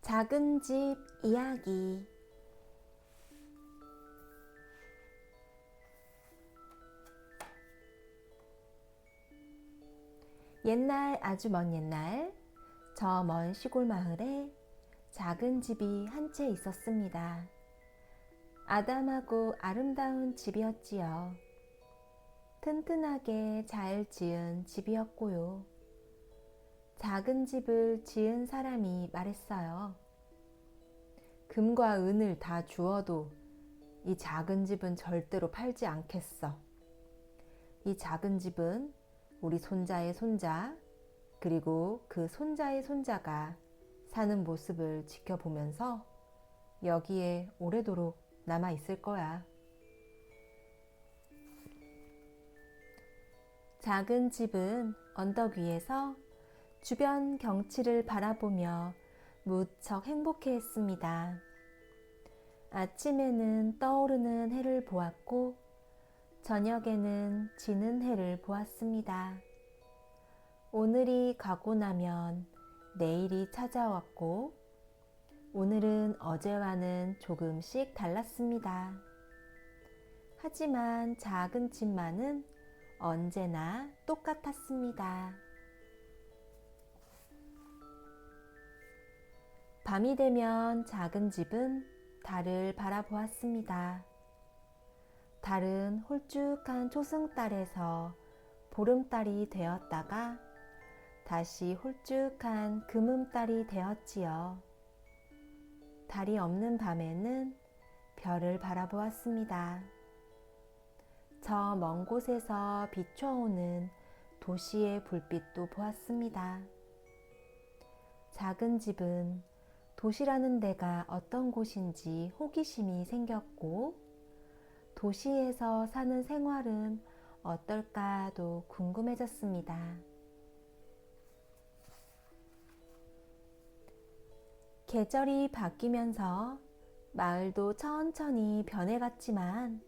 작은 집 이야기. 옛날, 아주 먼 옛날, 저 먼 시골 마을에 작은 집이 한 채 있었습니다. 아담하고 아름다운 집이었지요. 튼튼하게 잘 지은 집이었고요. 작은 집을 지은 사람이 말했어요. 금과 은을 다 주어도 이 작은 집은 절대로 팔지 않겠어. 이 작은 집은 우리 손자의 손자, 그리고 그 손자의 손자가 사는 모습을 지켜보면서 여기에 오래도록 남아 있을 거야. 작은 집은 언덕 위에서 주변 경치를 바라보며 무척 행복해했습니다. 아침에는 떠오르는 해를 보았고 저녁에는 지는 해를 보았습니다. 오늘이 가고 나면 내일이 찾아왔고 오늘은 어제와는 조금씩 달랐습니다. 하지만 작은 집만은 언제나 똑같았습니다. 밤이 되면 작은 집은 달을 바라보았습니다. 달은 홀쭉한 초승달에서 보름달이 되었다가 다시 홀쭉한 금음달이 되었지요. 달이 없는 밤에는 별을 바라보았습니다. 저 먼 곳에서 비춰오는 도시의 불빛도 보았습니다. 작은 집은 도시라는 데가 어떤 곳인지 호기심이 생겼고 도시에서 사는 생활은 어떨까도 궁금해졌습니다. 계절이 바뀌면서 마을도 천천히 변해갔지만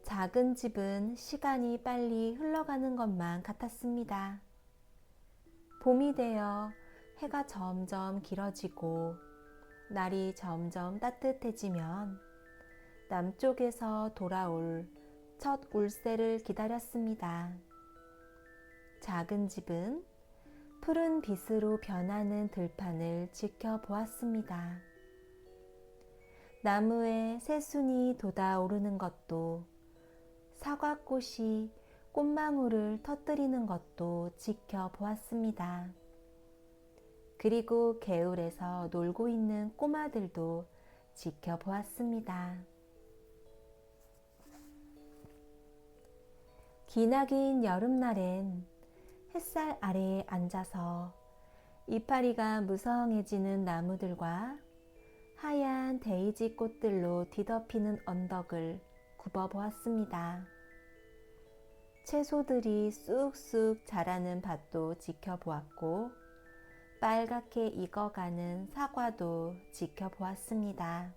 작은 집은 시간이 빨리 흘러가는 것만 같았습니다. 봄이 되어 해가 점점 길어지고 날이 점점 따뜻해지면 남쪽에서 돌아올 첫 울새를 기다렸습니다. 작은 집은 푸른 빛으로 변하는 들판을 지켜보았습니다. 나무에 새순이 돋아오르는 것도, 사과꽃이 꽃망울을 터뜨리는 것도 지켜보았습니다. 그리고 개울에서 놀고 있는 꼬마들도 지켜보았습니다. 기나긴 여름날엔 햇살 아래에 앉아서 이파리가 무성해지는 나무들과 하얀 데이지 꽃들로 뒤덮이는 언덕을 굽어보았습니다. 채소들이 쑥쑥 자라는 밭도 지켜보았고 빨갛게 익어가는 사과도 지켜보았습니다.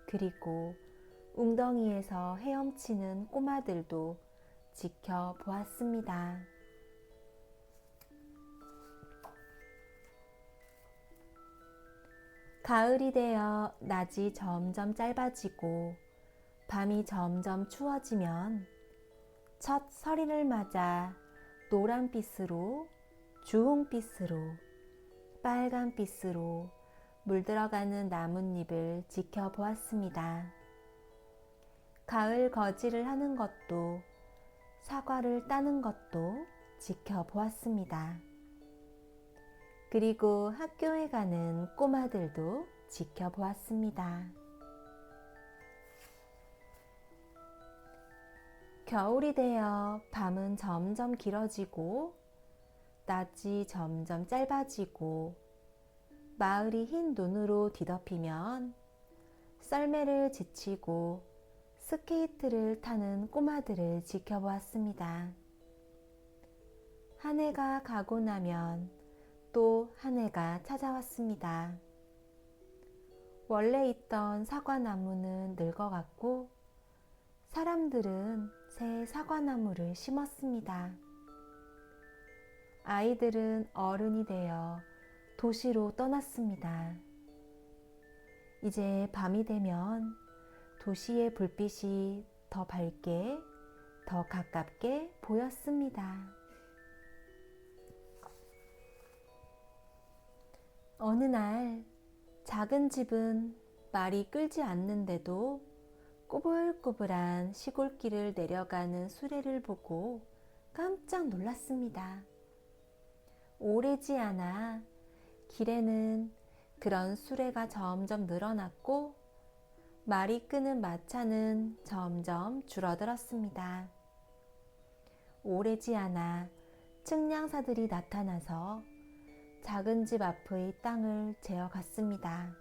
그리고 웅덩이에서 헤엄치는 꼬마들도 지켜보았습니다. 가을이 되어 낮이 점점 짧아지고 밤이 점점 추워지면 첫 서리를 맞아 노란빛으로, 주홍빛으로, 빨간빛으로 물들어가는 나뭇잎을 지켜보았습니다. 가을 거지를 하는 것도 사과를 따는 것도 지켜보았습니다. 그리고 학교에 가는 꼬마들도 지켜보았습니다. 겨울이 되어 밤은 점점 길어지고 낮이 점점 짧아지고 마을이 흰 눈으로 뒤덮이면 썰매를 지치고 스케이트를 타는 꼬마들을 지켜보았습니다. 한 해가 가고 나면 또 한 해가 찾아왔습니다. 원래 있던 사과나무는 늙어갔고 사람들은 새 사과나무를 심었습니다. 아이들은 어른이 되어 도시로 떠났습니다. 이제 밤이 되면 도시의 불빛이 더 밝게, 더 가깝게 보였습니다. 어느 날 작은 집은 말이 끌지 않는데도 꼬불꼬불한 시골길을 내려가는 수레를 보고 깜짝 놀랐습니다. 오래지 않아 길에는 그런 수레가 점점 늘어났고 말이 끄는 마차는 점점 줄어들었습니다. 오래지 않아 측량사들이 나타나서 작은 집 앞의 땅을 재어갔습니다.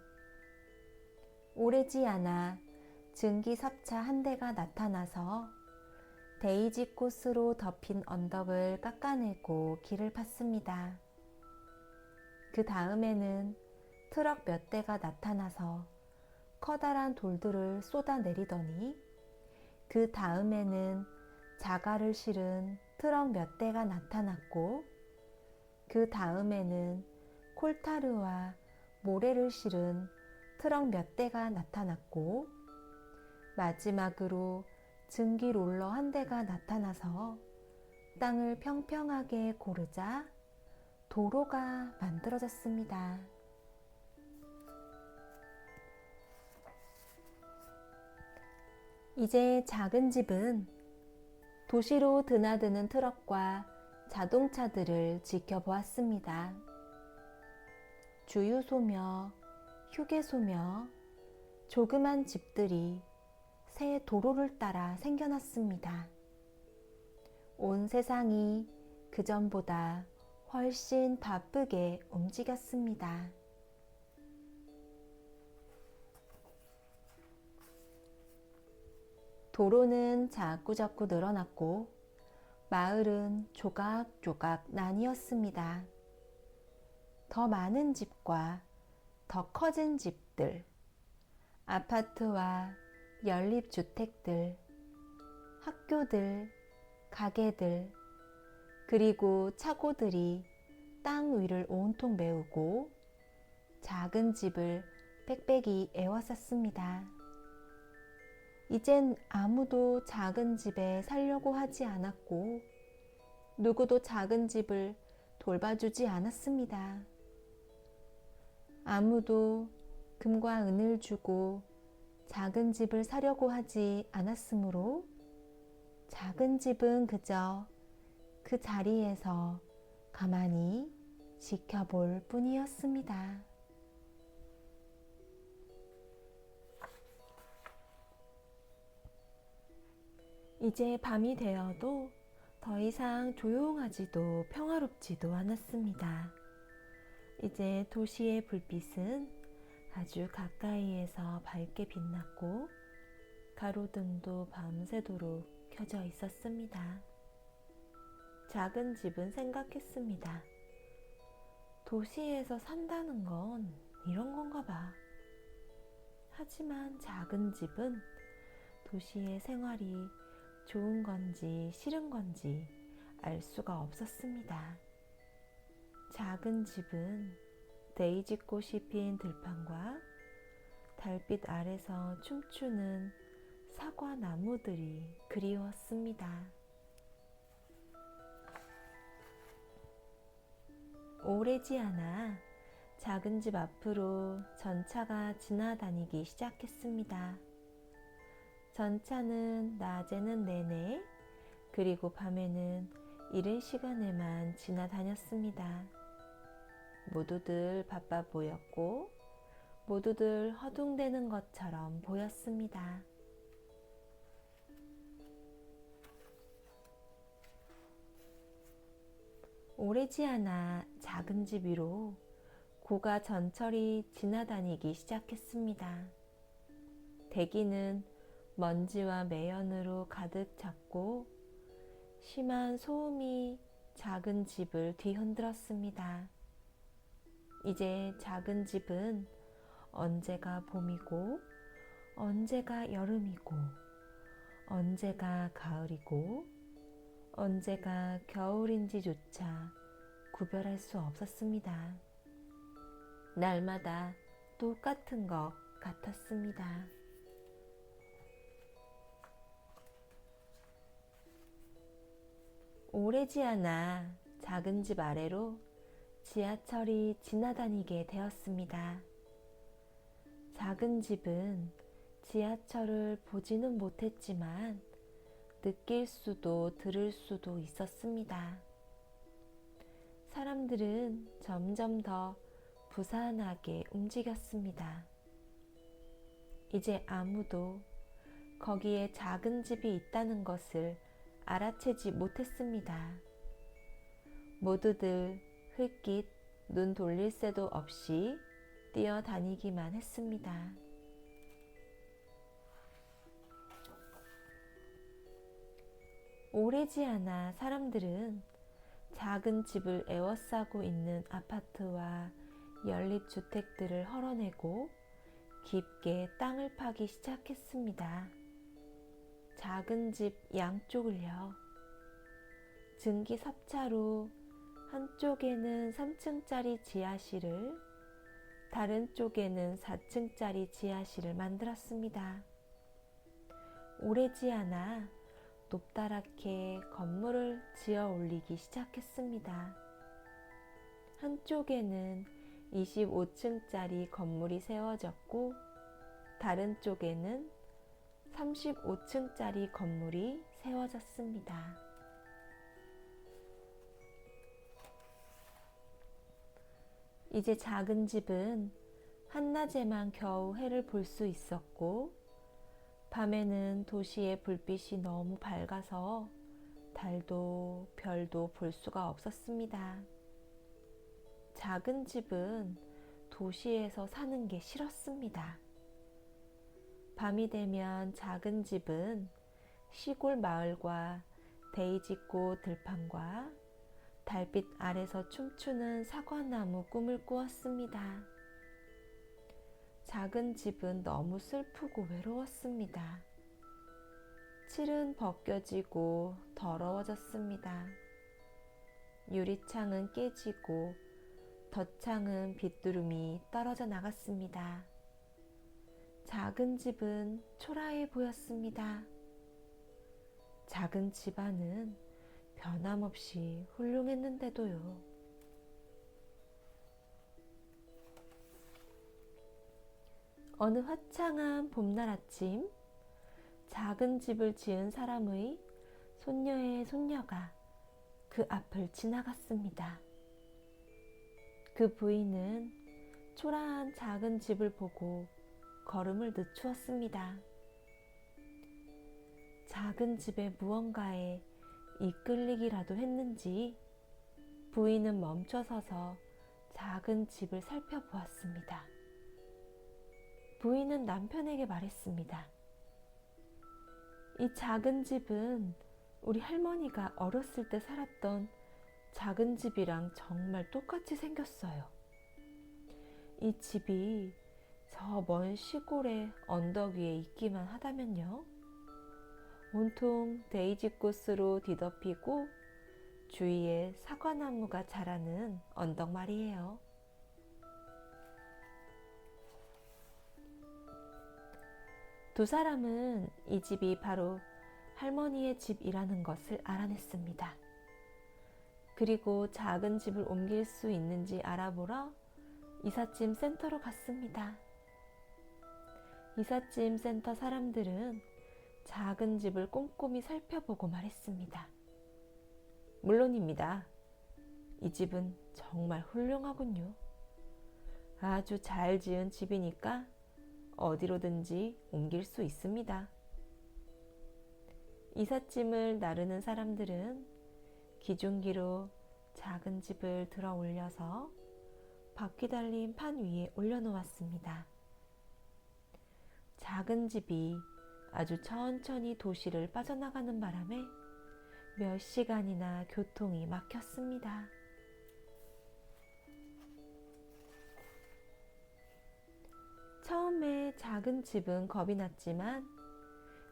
오래지 않아 증기삽차 한 대가 나타나서 데이지 꽃으로 덮인 언덕을 깎아내고 길을 팠습니다. 그 다음에는 트럭 몇 대가 나타나서 커다란 돌들을 쏟아내리더니 그 다음에는 자갈을 실은 트럭 몇 대가 나타났고 그 다음에는 콜타르와 모래를 실은 트럭 몇 대가 나타났고 마지막으로 증기 롤러 한 대가 나타나서 땅을 평평하게 고르자 도로가 만들어졌습니다. 이제 작은 집은 도시로 드나드는 트럭과 자동차들을 지켜보았습니다. 주유소며 휴게소며 조그만 집들이 새 도로를 따라 생겨났습니다. 온 세상이 그전보다 훨씬 바쁘게 움직였습니다. 도로는 자꾸자꾸 늘어났고 마을은 조각조각 나뉘었습니다. 더 많은 집과 더 커진 집들, 아파트와 연립주택들, 학교들, 가게들, 그리고 차고들이 땅 위를 온통 메우고 작은 집을 빽빽이 에워쌌습니다. 이젠 아무도 작은 집에 살려고 하지 않았고 누구도 작은 집을 돌봐주지 않았습니다. 아무도 금과 은을 주고 작은 집을 사려고 하지 않았으므로 작은 집은 그저 그 자리에서 가만히 지켜볼 뿐이었습니다. 이제 밤이 되어도 더 이상 조용하지도 평화롭지도 않았습니다. 이제 도시의 불빛은 아주 가까이에서 밝게 빛났고 가로등도 밤새도록 켜져 있었습니다. 작은 집은 생각했습니다. 도시에서 산다는 건 이런 건가 봐. 하지만 작은 집은 도시의 생활이 좋은 건지 싫은 건지 알 수가 없었습니다. 작은 집은 데이지꽃이 핀 들판과 달빛 아래서 춤추는 사과 나무들이 그리웠습니다. 오래지 않아 작은 집 앞으로 전차가 지나다니기 시작했습니다. 전차는 낮에는 내내 그리고 밤에는 이른 시간에만 지나다녔습니다. 모두들 바빠 보였고 모두들 허둥대는 것처럼 보였습니다. 오래지 않아 작은 집 위로 고가 전철이 지나다니기 시작했습니다. 대기는 먼지와 매연으로 가득 찼고 심한 소음이 작은 집을 뒤흔들었습니다. 이제 작은 집은 언제가 봄이고 언제가 여름이고 언제가 가을이고 언제가 겨울인지조차 구별할 수 없었습니다. 날마다 똑같은 것 같았습니다. 오래지 않아 작은 집 아래로 지하철이 지나다니게 되었습니다. 작은 집은 지하철을 보지는 못했지만 느낄 수도 들을 수도 있었습니다. 사람들은 점점 더 부산하게 움직였습니다. 이제 아무도 거기에 작은 집이 있다는 것을 알아채지 못했습니다. 모두들 흘낏 눈 돌릴 새도 없이 뛰어다니기만 했습니다. 오래지 않아 사람들은 작은 집을 에워싸고 있는 아파트와 연립주택들을 헐어내고 깊게 땅을 파기 시작했습니다. 작은 집 양쪽을요. 증기삽차로 한쪽에는 3층짜리 지하실을, 다른 쪽에는 4층짜리 지하실을 만들었습니다. 오래지 않아 높다랗게 건물을 지어 올리기 시작했습니다. 한쪽에는 25층짜리 건물이 세워졌고, 다른 쪽에는 35층짜리 건물이 세워졌습니다. 이제 작은 집은 한낮에만 겨우 해를 볼 수 있었고, 밤에는 도시의 불빛이 너무 밝아서 달도 별도 볼 수가 없었습니다. 작은 집은 도시에서 사는 게 싫었습니다. 밤이 되면 작은 집은 시골 마을과 데이지꽃 들판과 달빛 아래서 춤추는 사과나무 꿈을 꾸었습니다. 작은 집은 너무 슬프고 외로웠습니다. 칠은 벗겨지고 더러워졌습니다. 유리창은 깨지고 덧창은 빗두름이 떨어져 나갔습니다. 작은 집은 초라해 보였습니다. 작은 집안은 변함없이 훌륭했는데도요. 어느 화창한 봄날 아침, 작은 집을 지은 사람의 손녀의 손녀가 그 앞을 지나갔습니다. 그 부인은 초라한 작은 집을 보고 걸음을 늦추었습니다. 작은 집의 무언가에 이끌리기라도 했는지 부인은 멈춰서서 작은 집을 살펴보았습니다. 부인은 남편에게 말했습니다. 이 작은 집은 우리 할머니가 어렸을 때 살았던 작은 집이랑 정말 똑같이 생겼어요. 이 집이 저 먼 시골의 언덕 위에 있기만 하다면요. 온통 데이지꽃으로 뒤덮이고 주위에 사과나무가 자라는 언덕 말이에요. 두 사람은 이 집이 바로 할머니의 집이라는 것을 알아냈습니다. 그리고 작은 집을 옮길 수 있는지 알아보러 이삿짐 센터로 갔습니다. 이삿짐 센터 사람들은 작은 집을 꼼꼼히 살펴보고 말했습니다. 물론입니다. 이 집은 정말 훌륭하군요. 아주 잘 지은 집이니까 어디로든지 옮길 수 있습니다. 이삿짐을 나르는 사람들은 기중기로 작은 집을 들어 올려서 바퀴 달린 판 위에 올려놓았습니다. 작은 집이 아주 천천히 도시를 빠져나가는 바람에 몇 시간이나 교통이 막혔습니다. 처음에 작은 집은 겁이 났지만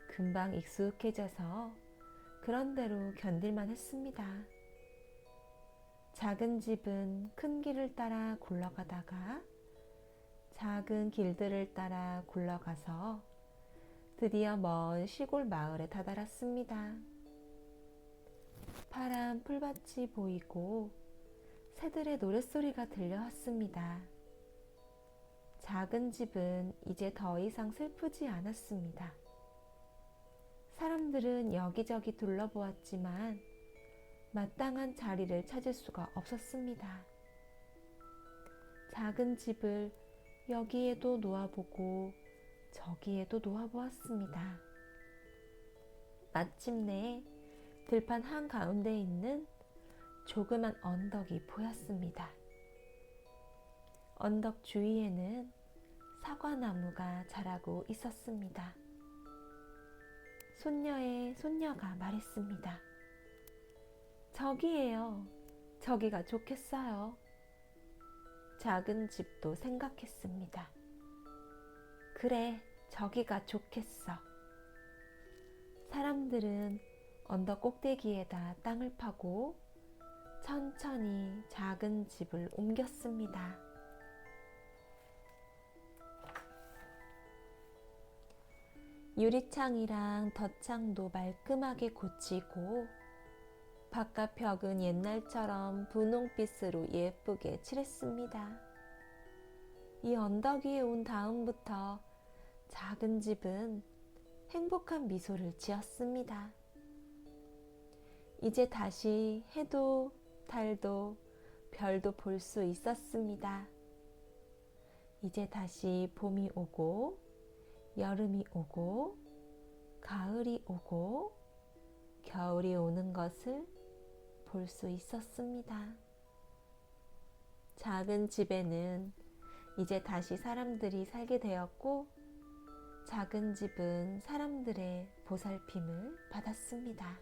금방 익숙해져서 그런 대로 견딜만 했습니다. 작은 집은 큰 길을 따라 굴러가다가 작은 길들을 따라 굴러가서 드디어 먼 시골 마을에 다다랐습니다. 파란 풀밭이 보이고 새들의 노랫소리가 들려왔습니다. 작은 집은 이제 더 이상 슬프지 않았습니다. 사람들은 여기저기 둘러보았지만 마땅한 자리를 찾을 수가 없었습니다. 작은 집을 여기에도 놓아보고 저기에도 놓아보았습니다. 마침내 들판 한가운데 있는 조그만 언덕이 보였습니다. 언덕 주위에는 사과나무가 자라고 있었습니다. 손녀의 손녀가 말했습니다. 저기예요. 저기가 좋겠어요. 작은 집도 생각했습니다. 그래, 저기가 좋겠어. 사람들은 언덕 꼭대기에다 땅을 파고 천천히 작은 집을 옮겼습니다. 유리창이랑 덧창도 말끔하게 고치고 바깥 벽은 옛날처럼 분홍빛으로 예쁘게 칠했습니다. 이 언덕 위에 온 다음부터 작은 집은 행복한 미소를 지었습니다. 이제 다시 해도 달도 별도 볼 수 있었습니다. 이제 다시 봄이 오고 여름이 오고 가을이 오고 겨울이 오는 것을 볼 수 있었습니다. 작은 집에는 이제 다시 사람들이 살게 되었고 작은 집은 사람들의 보살핌을 받았습니다.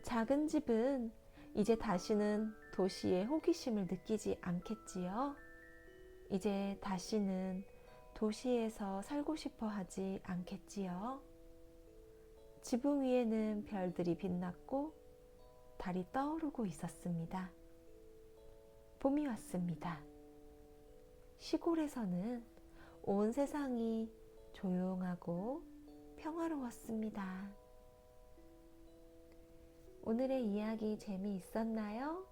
작은 집은 이제 다시는 도시의 호기심을 느끼지 않겠지요. 이제 다시는 도시에서 살고 싶어 하지 않겠지요. 지붕 위에는 별들이 빛났고 달이 떠오르고 있었습니다. 봄이 왔습니다. 시골에서는 온 세상이 조용하고 평화로웠습니다. 오늘의 이야기 재미있었나요?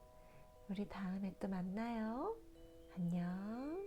우리 다음에 또 만나요. 안녕.